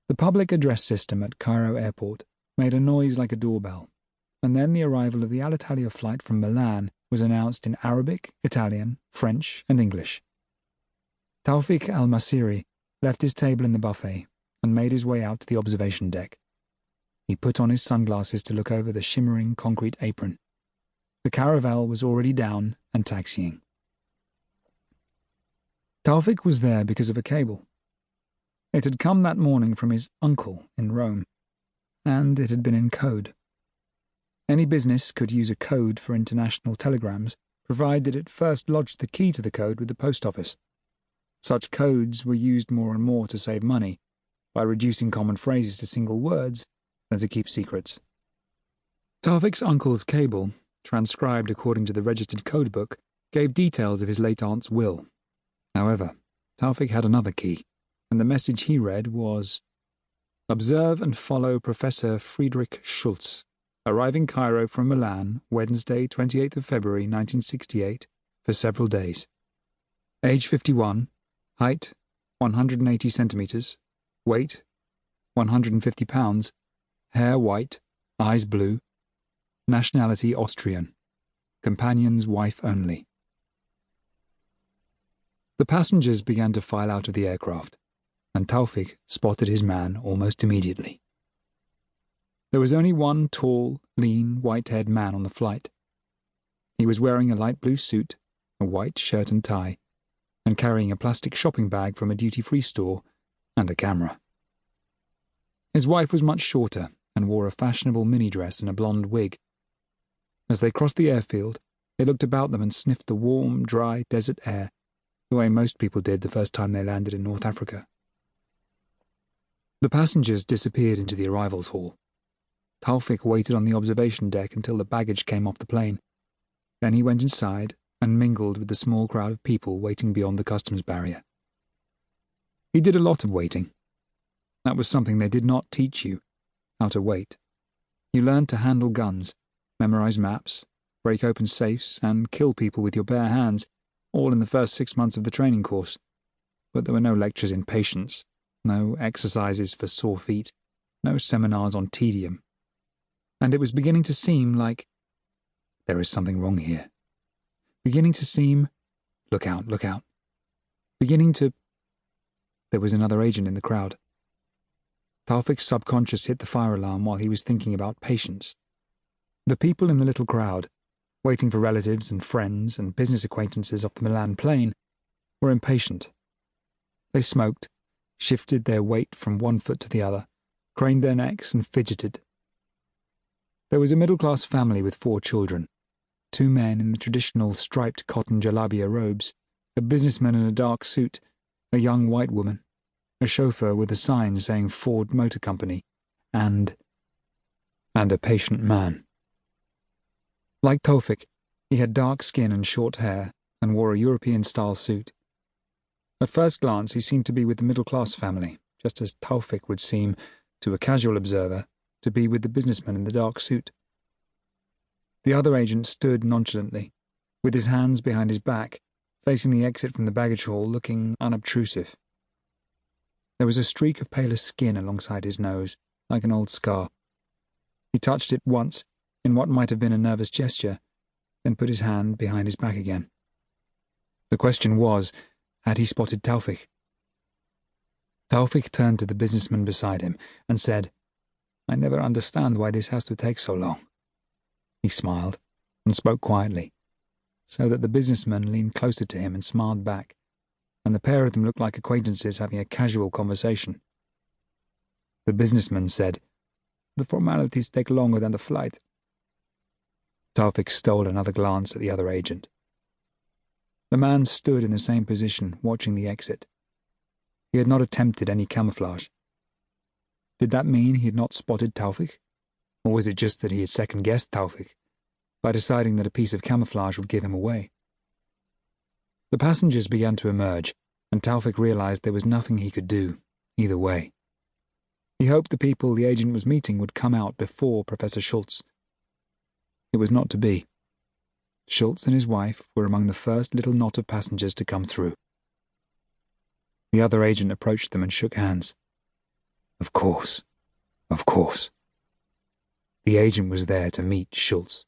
The public address system at Cairo airport made a noise like a doorbell, and then the arrival of the Alitalia flight from Milan was announced in Arabic, Italian, French, and English. Tawfiq al-Masiri left his table in the buffet and made his way out to the observation deck. He put on his sunglasses to look over the shimmering concrete apron. The caravel was already down and taxiing. Tawfiq was there because of a cable. It had come that morning from his uncle in Rome, and it had been in code. Any business could use a code for international telegrams, provided it first lodged the key to the code with the post office. Such codes were used more and more to save money, by reducing common phrases to single words than to keep secrets. Tawfiq's uncle's cable, transcribed according to the registered codebook, gave details of his late aunt's will. However, Tawfiq had another key, and the message he read was, "Observe and follow Professor Friedrich Schultz, arriving Cairo from Milan, Wednesday, 28th of February, 1968, for several days. Age 51, height 180 centimeters, weight 150 pounds, hair white, eyes blue, nationality Austrian, companion's wife only." The passengers began to file out of the aircraft, and Tawfiq spotted his man almost immediately. There was only one tall, lean, white-haired man on the flight. He was wearing a light blue suit, a white shirt and tie, and carrying a plastic shopping bag from a duty-free store and a camera. His wife was much shorter and wore a fashionable mini-dress and a blonde wig. As they crossed the airfield, they looked about them and sniffed the warm, dry desert air, the way most people did the first time they landed in North Africa. The passengers disappeared into the arrivals hall. Tawfiq waited on the observation deck until the baggage came off the plane. Then he went inside and mingled with the small crowd of people waiting beyond the customs barrier. He did a lot of waiting. That was something they did not teach you, how to wait. You learned to handle guns, memorize maps, break open safes, and kill people with your bare hands, all in the first 6 months of the training course. But there were no lectures in patience, no exercises for sore feet, no seminars on tedium. And it was beginning to seem like, there is something wrong here. Beginning to seem, look out, look out. Beginning to, there was another agent in the crowd. Tawfiq's subconscious hit the fire alarm while he was thinking about patience. The people in the little crowd, waiting for relatives and friends and business acquaintances off the Milan plane, were impatient. They smoked, shifted their weight from one foot to the other, craned their necks and fidgeted. There was a middle-class family with 4 children, 2 men in the traditional striped cotton jalabia robes, a businessman in a dark suit, a young white woman, a chauffeur with a sign saying Ford Motor Company, and a patient man. Like Tawfiq, he had dark skin and short hair and wore a European-style suit. At first glance, he seemed to be with the middle-class family, just as Tawfiq would seem, to a casual observer, to be with the businessman in the dark suit. The other agent stood nonchalantly, with his hands behind his back, facing the exit from the baggage hall, looking unobtrusive. There was a streak of paler skin alongside his nose, like an old scar. He touched it once, in what might have been a nervous gesture, then put his hand behind his back again. The question was, had he spotted Tawfiq? Tawfiq turned to the businessman beside him and said, "I never understand why this has to take so long." He smiled and spoke quietly, so that the businessman leaned closer to him and smiled back, and the pair of them looked like acquaintances having a casual conversation. The businessman said, "The formalities take longer than the flight." Tawfiq stole another glance at the other agent. The man stood in the same position, watching the exit. He had not attempted any camouflage. Did that mean he had not spotted Tawfiq? Or was it just that he had second-guessed Tawfiq by deciding that a piece of camouflage would give him away? The passengers began to emerge, and Tawfiq realized there was nothing he could do, either way. He hoped the people the agent was meeting would come out before Professor Schultz. It was not to be. Schultz and his wife were among the first little knot of passengers to come through. The other agent approached them and shook hands. Of course. Of course. The agent was there to meet Schultz.